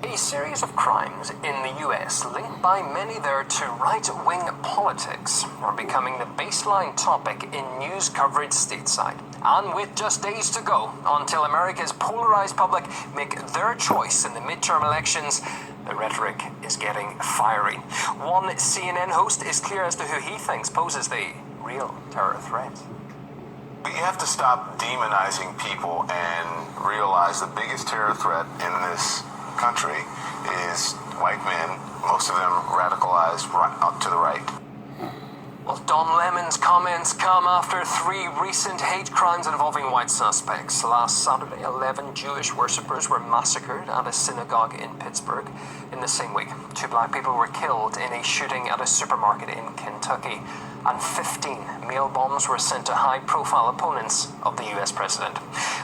A series of crimes in the US linked by many there to right-wing politics are becoming the baseline topic in news coverage stateside. And with just days to go until America's polarized public make their choice in the midterm elections, the rhetoric is getting fiery. One CNN host is clear as to who he thinks poses the real terror threat. We have to stop demonizing people and realize the biggest terror threat in this country is white men, most of them radicalized up to the right. Well, Don Lemon's comments come after 3 recent hate crimes involving white suspects. Last Saturday, 11 Jewish worshippers were massacred at a synagogue in Pittsburgh. In the same week, 2 black people were killed in a shooting at a supermarket in Kentucky, and 15 mail bombs were sent to high-profile opponents of the US president.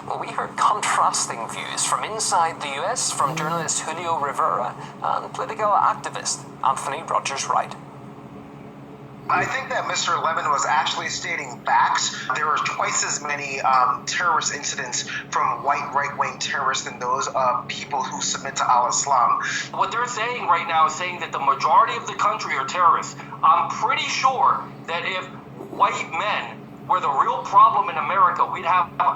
Well, we heard contrasting views from inside the US from journalist Julio Rivera and political activist Anthony Rogers Wright. I think that Mr. Lemon was actually stating facts. There were twice as many terrorist incidents from white right-wing terrorists than those people who submit to al-Islam. What they're saying right now is saying that the majority of the country are terrorists. I'm pretty sure that if white men were the real problem in America, we'd have a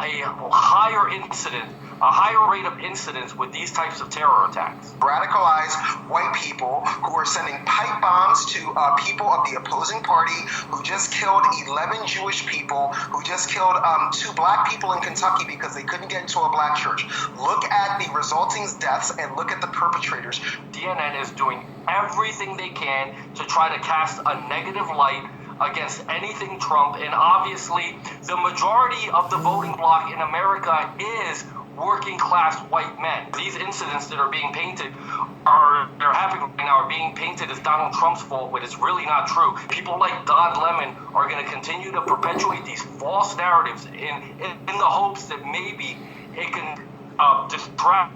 higher rate of incidents with these types of terror attacks. Radicalized white people who are sending pipe bombs to people of the opposing party, who just killed 11 Jewish people, who just killed 2 black people in Kentucky because they couldn't get into a black church. Look at the resulting deaths and look at the perpetrators. CNN is doing everything they can to try to cast a negative light against anything Trump, and obviously the majority of the voting bloc in America is working class white men. These incidents that are being painted they're happening right now are being painted as Donald Trump's fault, but it's really not true. People like Don Lemon are going to continue to perpetuate these false narratives in the hopes that maybe it can distract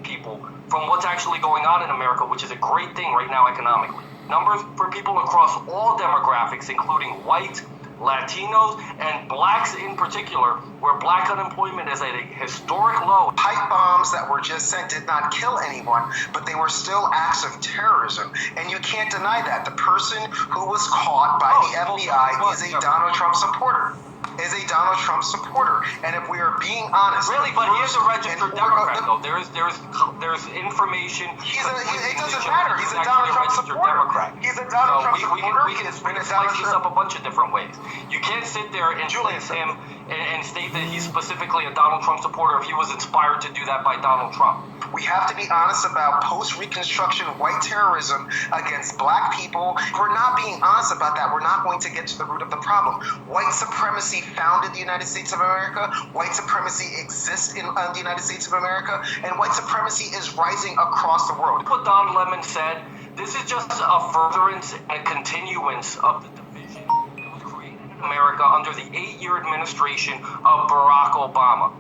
people from what's actually going on in America, which is a great thing right now economically. Numbers for people across all demographics, including white, Latinos, and blacks in particular, where black unemployment is at a historic low. Pipe bombs that were just sent did not kill anyone, but they were still acts of terrorism. And you can't deny that. The person who was caught by the FBI is a Donald Trump supporter. And if we are being honest, really, but he is a registered Democrat, though. There's information. It doesn't matter. He's a Donald Trump supporter. Democrat. He's a Donald Trump supporter. We can slice this up a bunch of different ways. You can't sit there and place him and state that he's specifically a Donald Trump supporter if he was inspired to do that by Donald Trump. We have to be honest about post-Reconstruction white terrorism against black people. If we're not being honest about that, we're not going to get to the root of the problem. White supremacy founded the United States of America. White supremacy exists in the United States of America. And white supremacy is rising across the world. What Don Lemon said, this is just a furtherance and continuance of the division that was created in America under the 8-year administration of Barack Obama.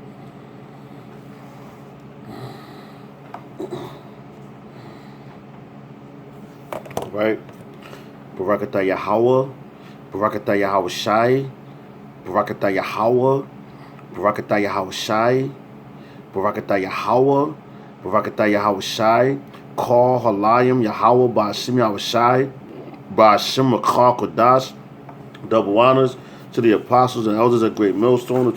Right? Barakatah Yahweh, Barakatah Yahweh Shai, Barakatah Yahweh, Barakatah Yahweh Shai, Barakatah Yahweh, Barakatah Yahweh Shai, Call Halayim Yahweh Ba'ashim Yahweh Shai, Ba'ashim Rakar Kodash, double honors to the apostles and elders at Great Millstone who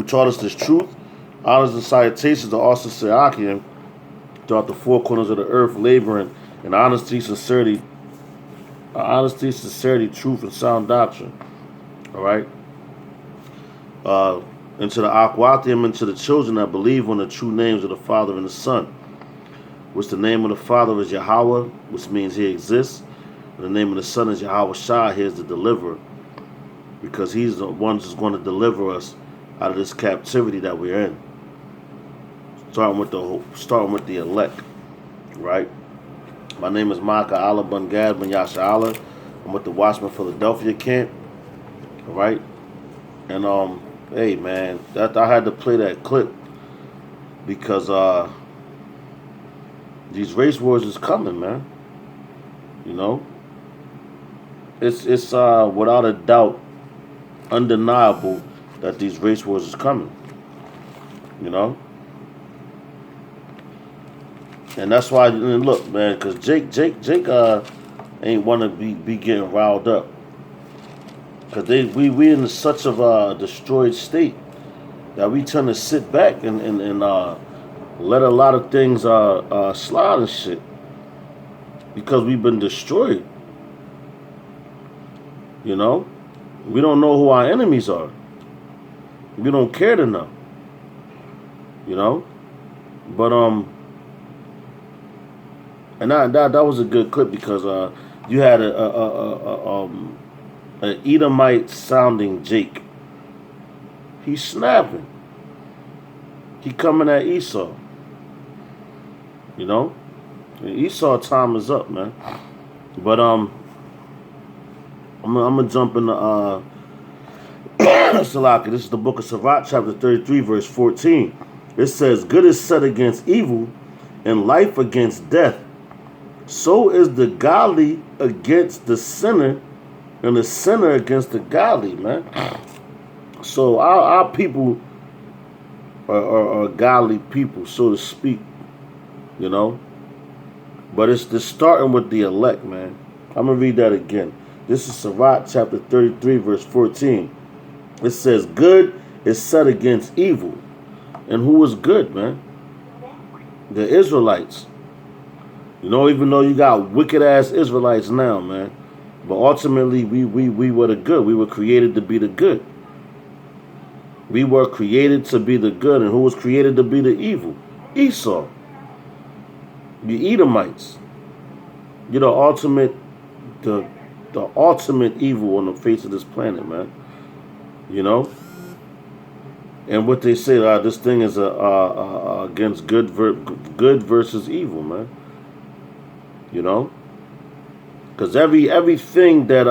taught us this truth. Honors and salutations to Austin Serakian throughout the 4 corners of the earth, laboring in honesty, sincerity, truth, and sound doctrine. All right. Into the Akwatim, into the children that believe on the true names of the Father and the Son, which the name of the Father is Yahweh, which means He exists, and the name of the Son is Yahweh Shai. He is the deliverer, because He's the one who's going to deliver us out of this captivity that we're in. Starting with the elect, right? My name is Maka Allah Bungad Ben Yasha Allah. I'm with the Watchman Philadelphia camp, all right? And hey man, that I had to play that clip because these race wars is coming, man. You know, it's without a doubt undeniable that these race wars is coming. You know, And that's why, and look, man, because Jake ain't want to be getting riled up. Because we in such of a destroyed state that we tend to sit back and let a lot of things slide and shit. Because we've been destroyed. You know? We don't know who our enemies are. We don't care to know. You know? But and that was a good clip because you had an Edomite sounding Jake. He's snapping. He coming at Esau. You know? And Esau time is up, man. But I'm gonna jump into Salaki. This is the book of Sirach, chapter 33, verse 14. It says, "Good is set against evil, and life against death. So is the godly against the sinner, and the sinner against the godly," man. So our people are godly people, so to speak, you know. But it's starting with the elect, man. I'm going to read that again. This is Sirach chapter 33, verse 14. It says, "Good is set against evil." And who is good, man? The Israelites. You know, even though you got wicked-ass Israelites now, man. But ultimately, we were the good. We were created to be the good. We were created to be the good. And who was created to be the evil? Esau. The Edomites. You're the ultimate evil on the face of this planet, man. You know? And what they say, this thing is against good versus evil, man. You know? Because everything that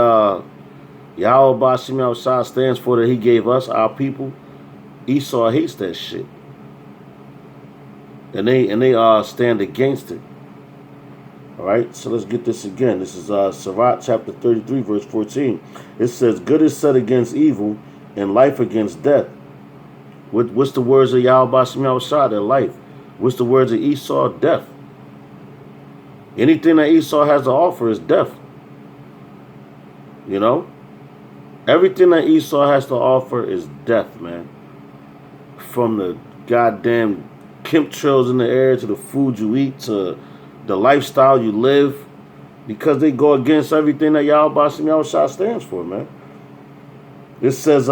Yahweh Bashim Yahushua stands for that he gave us, our people, Esau hates that shit. And they stand against it. Alright, so let's get this again. This is Sirach chapter 33, verse 14. It says, "Good is set against evil, and life against death." What's the words of Yahweh Bashim Yahushua? Their life. What's the words of Esau? Death. Anything that Esau has to offer is death. You know? Everything that Esau has to offer is death, man. From the goddamn chemtrails in the air to the food you eat to the lifestyle you live. Because they go against everything that Yahweh Bashim Yahushua stands for, man. It says,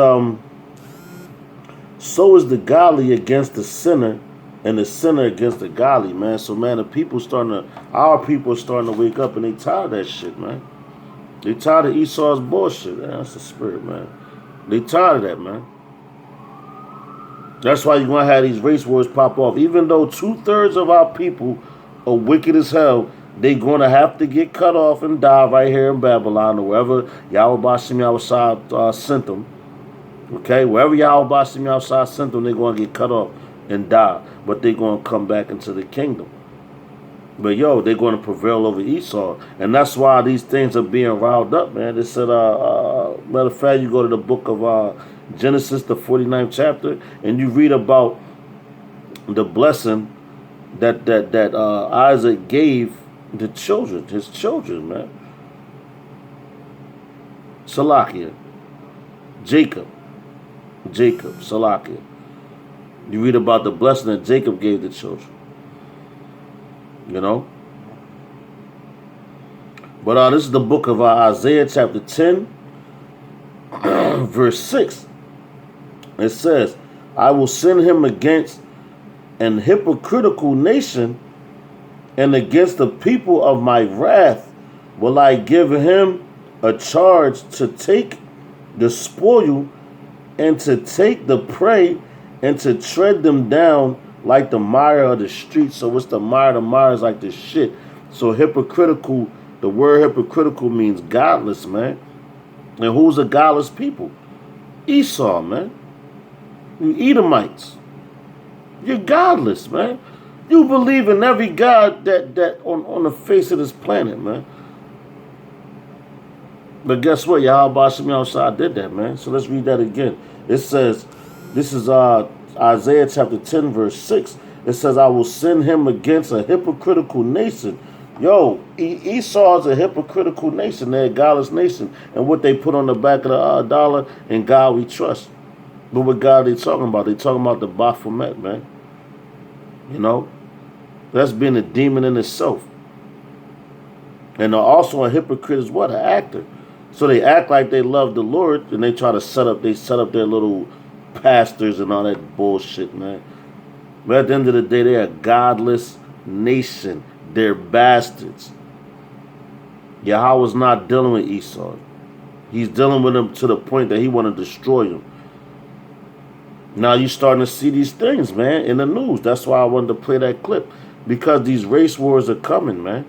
"So is the godly against the sinner, and the sinner against the godly," man. So, man, our people are starting to wake up, and they tired of that shit, man. They tired of Esau's bullshit. Man, that's the spirit, man. They tired of that, man. That's why you're going to have these race wars pop off. Even though 2/3 of our people are wicked as hell, they going to have to get cut off and die right here in Babylon or wherever Yahweh Bashim Yahushua sent them. Okay, wherever Yahweh Bashim Yahushua sent them, they're going to get cut off and die. But they're going to come back into the kingdom. But, they're going to prevail over Esau. And that's why these things are being riled up, man. They said, matter of fact, you go to the book of Genesis, the 49th chapter, and you read about the blessing that Isaac gave the children, his children, man. Salakia. Jacob, Salakia. You read about the blessing that Jacob gave the children. You know? But this is the book of Isaiah chapter 10, verse 6. It says, "I will send him against an hypocritical nation, and against the people of my wrath will I give him a charge to take the spoil and to take the prey and to tread them down like the mire of the street." So what's the mire? The mire is like the shit. So hypocritical, the word hypocritical means godless, man. And who's a godless people? Esau, man. You Edomites. You're godless, man. You believe in every god that on the face of this planet, man. But guess what? Yahweh Bashim Yahushua did that, man. So let's read that again. It says, this is Isaiah chapter 10, verse 6. It says, I will send him against a hypocritical nation. Yo, Esau is a hypocritical nation. They're a godless nation. And what they put on the back of the dollar, in God we trust. But what God they talking about? They talking about the Baphomet, man. You know? That's being a demon in itself. And they're also a hypocrite as what? An actor. So they act like they love the Lord, and they try to set up their little pastors and all that bullshit, man. But at the end of the day, they're a godless nation. They're bastards. Yahweh's not dealing with Esau. He's dealing with him to the point that he want to destroy him. Now you're starting to see these things, man, in the news. That's why I wanted to play that clip. Because these race wars are coming, man.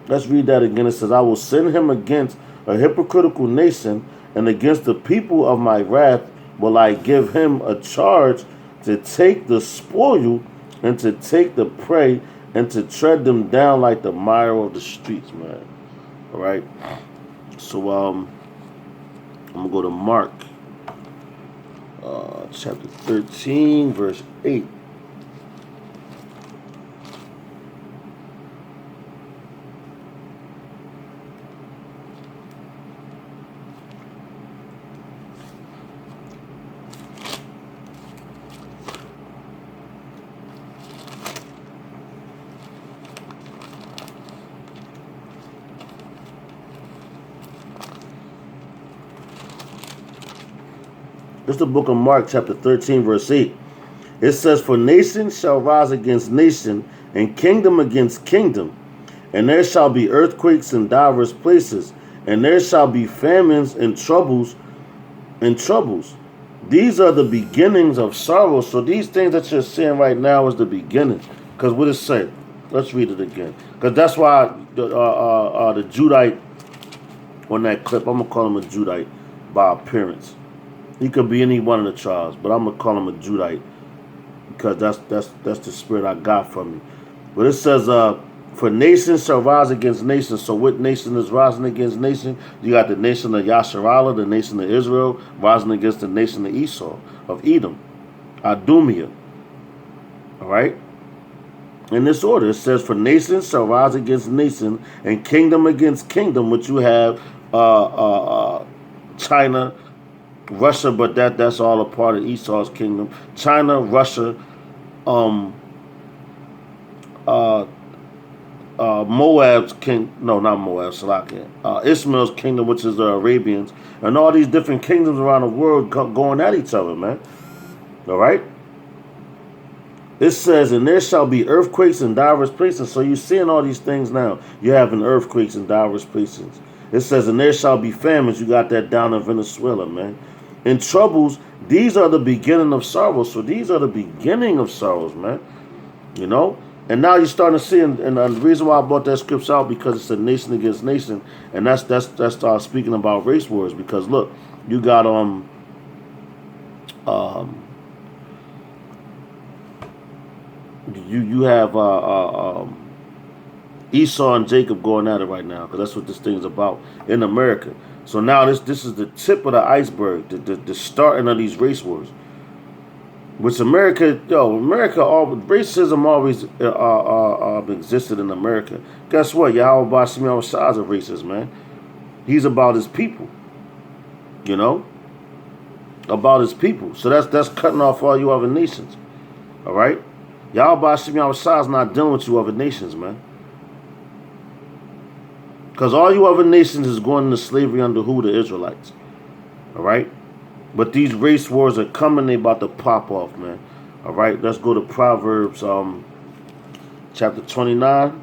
Let's read that again. It says, I will send him against a hypocritical nation, and against the people of my wrath will I give him a charge to take the spoil and to take the prey and to tread them down like the mire of the streets, man. All right. So I'm gonna go to Mark, chapter 13, verse 8. This is the book of Mark, chapter 13, verse 8. It says, for nation shall rise against nation, and kingdom against kingdom. And there shall be earthquakes in divers places, and there shall be famines and troubles. These are the beginnings of sorrow. So these things that you're seeing right now is the beginning. Because what it say? Let's read it again. Because that's why the Judite on that clip, I'm going to call him a Judite by appearance. He could be any one of the tribes, but I'm gonna call him a Judite because that's the spirit I got from him. But it says, for nation shall rise against nation. So what nation is rising against nation? You got the nation of Yasharallah, the nation of Israel, rising against the nation of Esau, of Edom, Adumia. All right. In this order, it says, for nation shall rise against nation, and kingdom against kingdom. Which you have China, Russia, but that's all a part of Esau's kingdom. China, Russia, Moab's king, no, not Moab, Salakia. Ishmael's kingdom, which is the Arabians, and all these different kingdoms around the world going at each other, man. All right. It says, and there shall be earthquakes in diverse places. So you're seeing all these things now. You're having earthquakes in diverse places. It says, and there shall be famines. You got that down in Venezuela, man. And troubles, these are the beginning of sorrows. So these are the beginning of sorrows, man. You know? And now you're starting to see, and the reason why I brought that scripture out, because it's a nation against nation. And that's speaking about race wars. Because look, you got you have Esau and Jacob going at it right now, because that's what this thing's about in America. So now this is the tip of the iceberg, the starting of these race wars. Which racism always existed in America. Guess what? Yahweh Bashim Yahushua is a racist, man. He's about his people. You know? About his people. So that's cutting off all you other nations. All right? Yahweh Bashim Yahushua is not dealing with you other nations, man. Because all you other nations is going into slavery under who? The Israelites. All right? But these race wars are coming. They about to pop off, man. All right? Let's go to Proverbs chapter 29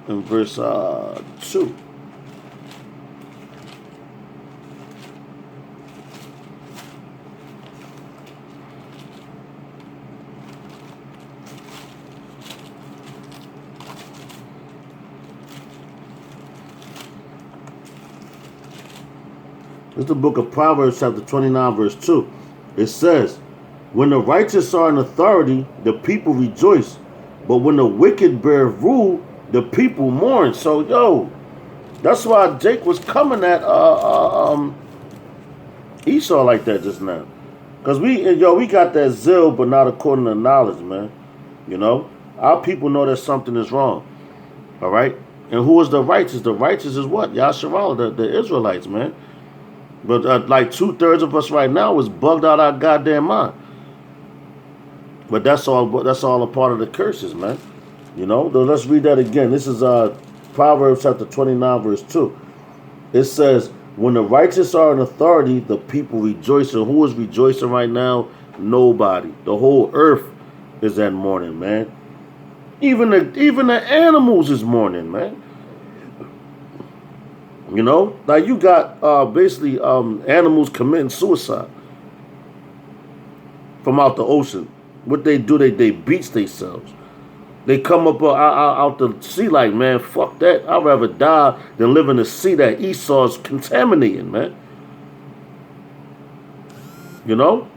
and verse 2. It's the book of Proverbs, chapter 29, verse 2. It says, when the righteous are in authority, the people rejoice. But when the wicked bear rule, the people mourn. So, yo, that's why Jake was coming at Esau like that just now. Because we got that zeal, but not according to knowledge, man. You know? Our people know that something is wrong. All right? And who is the righteous? The righteous is what? Yasharallah, the Israelites, man. But like 2/3 of us right now is bugged out our goddamn mind. But that's all a part of the curses, man. You know? So let's read that again. This is Proverbs chapter 29, verse 2. It says, when the righteous are in authority, the people rejoice. And who is rejoicing right now? Nobody. The whole earth is at mourning, man. Even the animals is mourning, man. You know? Like you got basically animals committing suicide from out the ocean. What they do, they beach themselves. They come up out the sea like, man, fuck that. I'd rather die than live in the sea that Esau is contaminating, man. You know?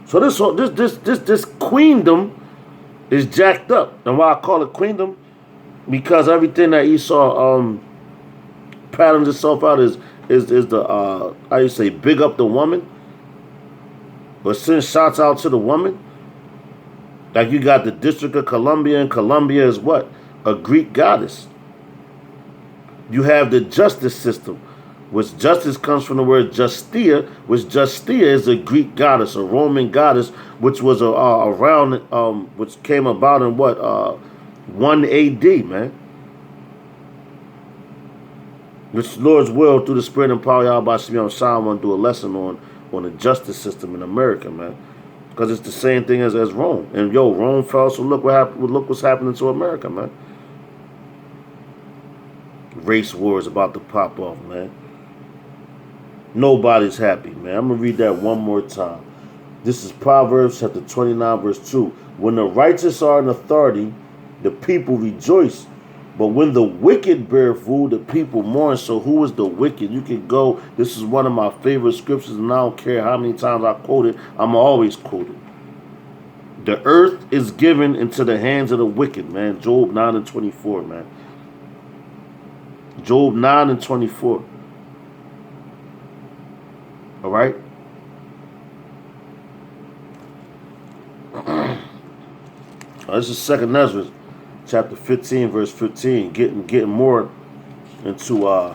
So this queendom is jacked up. And why I call it queendom? Because everything that Esau patterns itself out is the how you say, big up the woman. But send shots out to the woman. Like you got the District of Columbia, and Columbia is what? A Greek goddess. You have the justice system, which justice comes from the word justia, which justia is a Greek goddess, a Roman goddess, which was around, which came about in what, 1 AD, man. Which Lord's will, through the spirit and power of Yahweh Shem Shah, want to do a lesson on the justice system in America, man. Because it's the same thing as Rome. And yo, Rome fell, so look what happened. Look what's happening to America, man. Race war is about to pop off, man. Nobody's happy, man. I'm going to read that one more time. This is Proverbs chapter 29, verse 2. When the righteous are in authority, the people rejoice. But when the wicked bear food, the people mourn. So who is the wicked? You can go. This is one of my favorite scriptures, and I don't care how many times I quote it. I'm always quoted. The earth is given into the hands of the wicked, man. Job 9 and 24, man. Job 9 and 24. All right? This is 2nd Ezra, chapter 15, verse 15. Getting more into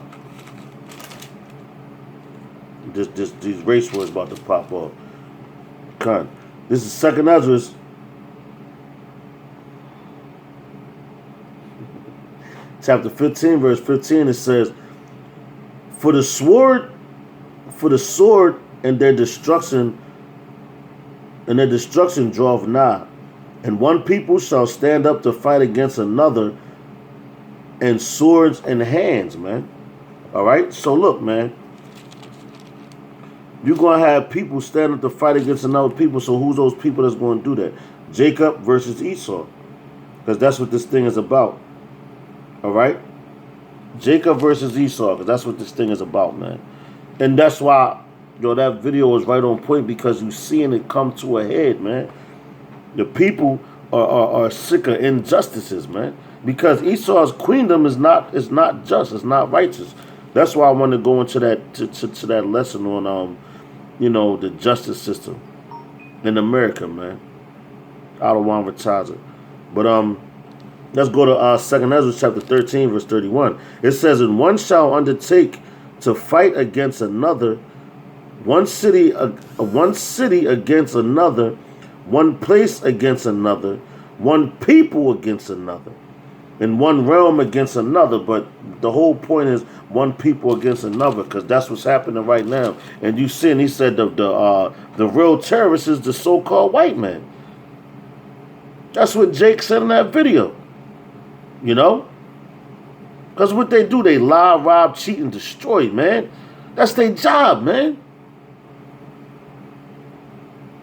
these race wars about to pop up. This is 2nd Ezra, chapter 15, verse 15. It says, For the sword and their destruction draweth nigh, and one people shall stand up to fight against another, and swords in hands, man. All right? So look, man. You're going to have people stand up to fight against another people. So who's those people that's going to do that? Jacob versus Esau. Because that's what this thing is about. All right? Jacob versus Esau. Because that's what this thing is about, man. And that's why, that video is right on point, because you're seeing it come to a head, man. The people are sick of injustices, man. Because Esau's queendom is not just, it's not righteous. That's why I want to go into that to that lesson on the justice system in America, man. I don't want to retire it. But let's go to 2nd Ezra chapter 13, verse 31. It says, and one shall undertake to fight against another, one city against another, one place against another, one people against another, and one realm against another. But the whole point is one people against another, because that's what's happening right now. And you see, and he said the real terrorist is the so-called white man. That's what Jake said in that video. Because what they do, they lie, rob, cheat, and destroy, man. That's their job, man.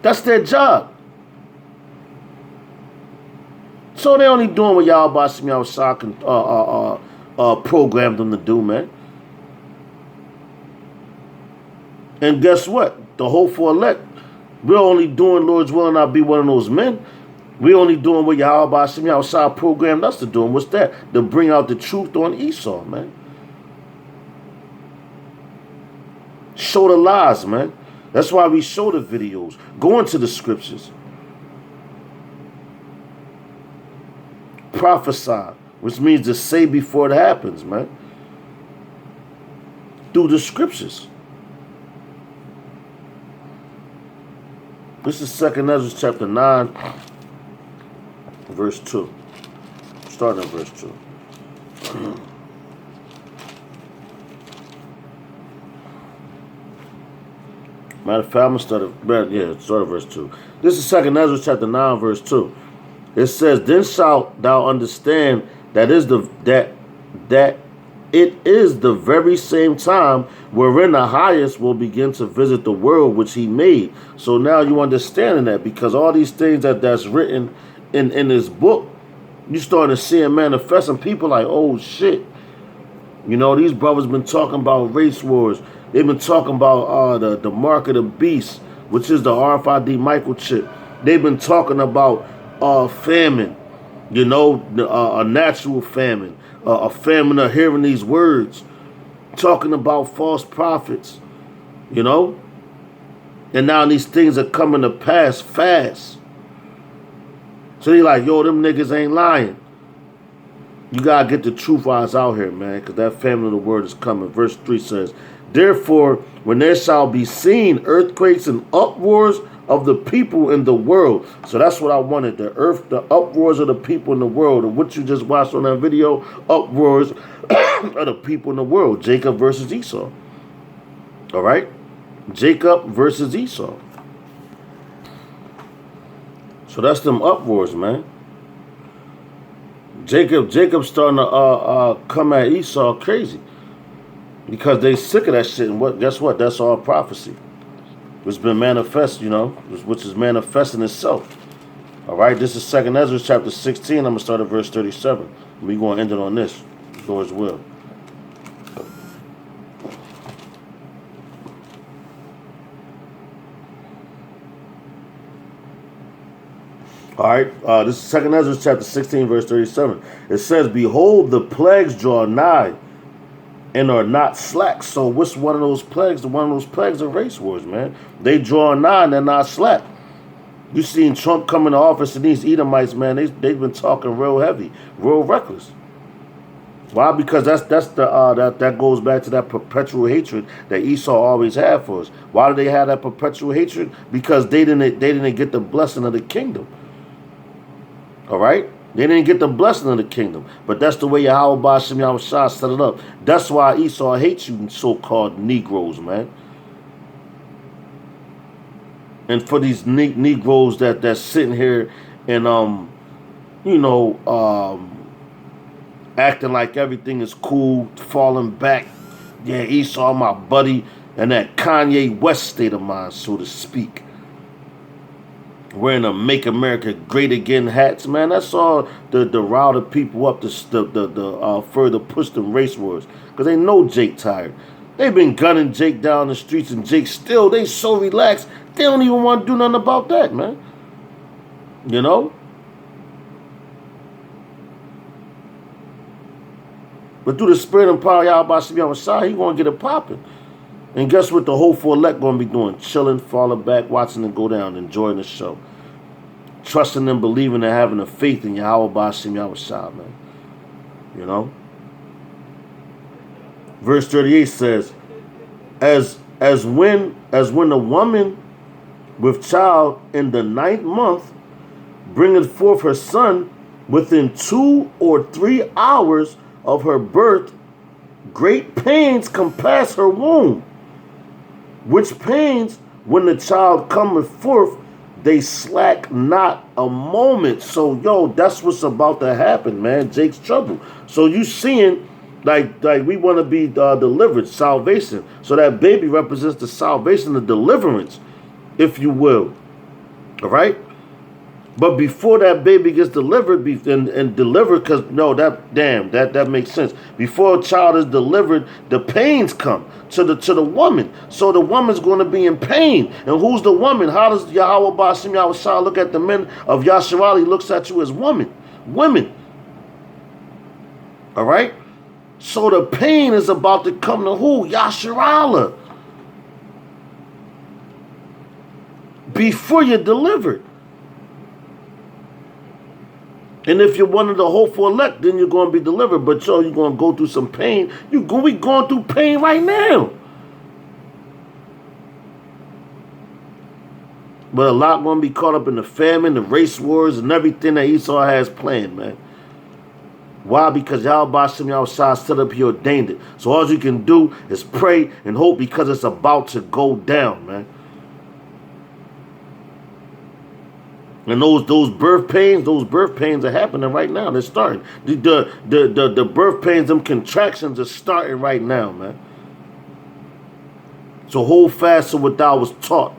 That's their job. So they only doing what y'all about some y'all shock and programmed them to do, man. And guess what? The hopeful elect, we're only doing Lord's will and not be one of those men. We're only doing what y'all about some y'all shock programmed us to do. And what's that? To bring out the truth on Esau, man. Show the lies, man. That's why we show the videos. Go into the scriptures. Prophesy, which means to say before it happens, man. Through the scriptures. This is 2nd Ezra chapter 9, verse 2. Starting at verse 2. Matter of fact, I'm going to start at verse 2. This is 2nd Ezra chapter 9, verse 2. It says, Then shalt thou understand that it is the very same time wherein the highest will begin to visit the world which he made. So now you understanding that, because all these things that's written in this book, you starting to see it manifest, and people like, oh shit. You know, these brothers been talking about race wars. They've been talking about the mark of the beast, which is the RFID microchip. They've been talking about famine, you know, a natural famine, a famine of hearing these words, talking about false prophets, you know. And now these things are coming to pass fast. So they like, yo, them niggas ain't lying. You gotta get the truth eyes out here, man, because that famine of the word is coming. Verse 3 says, Therefore, when there shall be seen earthquakes and uproars of the people in the world. So that's what I wanted. The uproars of the people in the world. And what you just watched on that video, uproars of the people in the world. Jacob versus Esau. All right? Jacob versus Esau. So that's them uproars, man. Jacob's starting to come at Esau crazy. Because they sick of that shit. And guess what? That's all prophecy. Which has been manifest, you know, which is manifesting itself. All right, this is 2nd Ezra chapter 16. I'm going to start at verse 37. We're going to end it on this. Lord's will. All right, this is 2nd Ezra chapter 16, verse 37. It says, Behold, the plagues draw nigh, and are not slack. So what's one of those plagues? One of those plagues are race wars, man. They draw nigh and they're not slack. You seen Trump come into office and these Edomites, man, they've been talking real heavy, real reckless. Why? Because that goes back to that perpetual hatred that Esau always had for us. Why do they have that perpetual hatred? Because they didn't get the blessing of the kingdom. All right? They didn't get the blessing of the kingdom. But that's the way Yahweh Ba'ashem Yahushua set it up. That's why Esau hates you so-called Negroes, man. And for these Negroes that's sitting here and, acting like everything is cool, falling back. Yeah, Esau, my buddy, and that Kanye West state of mind, so to speak. Wearing a Make America Great Again hats, man. That's all the rile of people up to further push them race wars. Because they know Jake tired. They've been gunning Jake down the streets, and Jake still, they so relaxed, they don't even want to do nothing about that, man. You know? But through the spirit and power of Yahweh Shai, he going to get it popping. And guess what the hopeful elect going to be doing? Chilling, falling back, watching it go down, enjoying the show. Trusting and believing and having a faith in Yahweh Ba'ashem Yahushua, man. You know? Verse 38 says, as when a woman with child in the 9th month bringeth forth her son within 2 or 3 hours of her birth, great pains compass her womb, which pains, when the child cometh forth, they slack not a moment. So, yo, that's what's about to happen, man. Jake's trouble. So you seeing, like we want to be delivered, salvation. So that baby represents the salvation, the deliverance, if you will. All right? But before that baby gets delivered and delivered, because no, that makes sense. Before a child is delivered, the pains come to the woman. So the woman's going to be in pain. And who's the woman? How does Yahweh Ba'ashem Yahushua look at the men of Yasharali? He looks at you as women. All right? So the pain is about to come to who? Yasharala. before you're delivered. And if you're one of the hopeful elect, then you're going to be delivered. But you're going to go through some pain. We going through pain right now. But a lot going to be caught up in the famine, the race wars, and everything that Esau has planned, man. Why? Because Yahweh Shem Yahushua set up, he ordained it. So all you can do is pray and hope, because it's about to go down, man. And those birth pains are happening right now. They're starting. The birth pains, them contractions are starting right now, man. So hold fast to what thou was taught.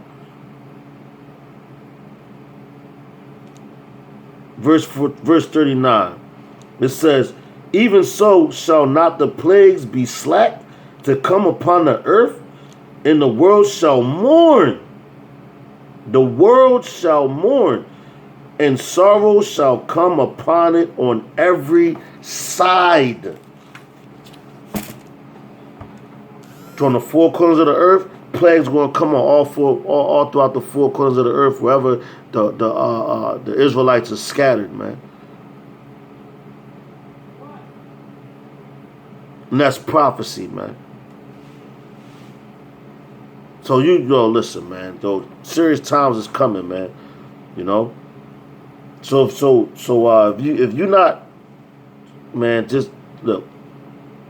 Verse 39. It says, even so shall not the plagues be slack to come upon the earth, and the world shall mourn. The world shall mourn, and sorrow shall come upon it on every side. From the four corners of the earth, plagues going to come on all throughout the four corners of the earth, wherever the Israelites are scattered, man. And that's prophecy, man. So listen, man. Though serious times is coming, man. You know. So if you're not, man, just look.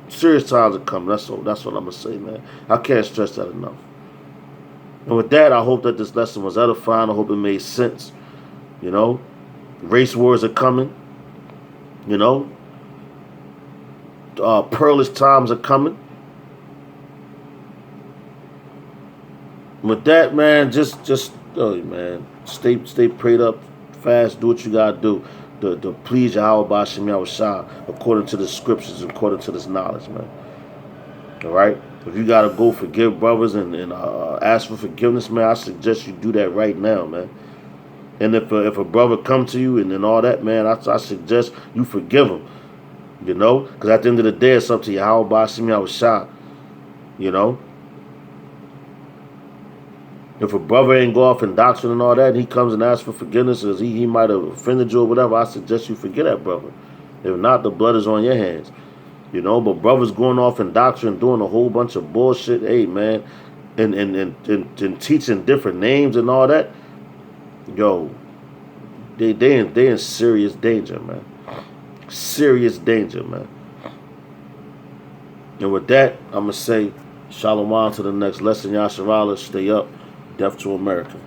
Serious times are coming. That's what I'm gonna say, man. I can't stress that enough. And with that, I hope that this lesson was edifying. I hope it made sense. You know, race wars are coming. You know, perilous times are coming. With that, man, just man, stay prayed up, fast, do what you gotta do to please Yahweh B'Shem Yahushua according to the scriptures, according to this knowledge, man. All right. If you gotta go forgive brothers and ask for forgiveness, man, I suggest you do that right now, man. And if a brother come to you and all that, man, I suggest you forgive him. You know, because at the end of the day, it's up to Yahweh B'Shem Yahushua. You know, if a brother ain't go off in doctrine and all that, and he comes and asks for forgiveness, because he might have offended you or whatever, I suggest you forgive that brother. If not, the blood is on your hands. You know, but brothers going off in doctrine, doing a whole bunch of bullshit, hey, man, and teaching different names and all that, yo, they in serious danger, man. Serious danger, man. And with that, I'm going to say shalom to the next lesson. Yasharala, stay up. Death to America.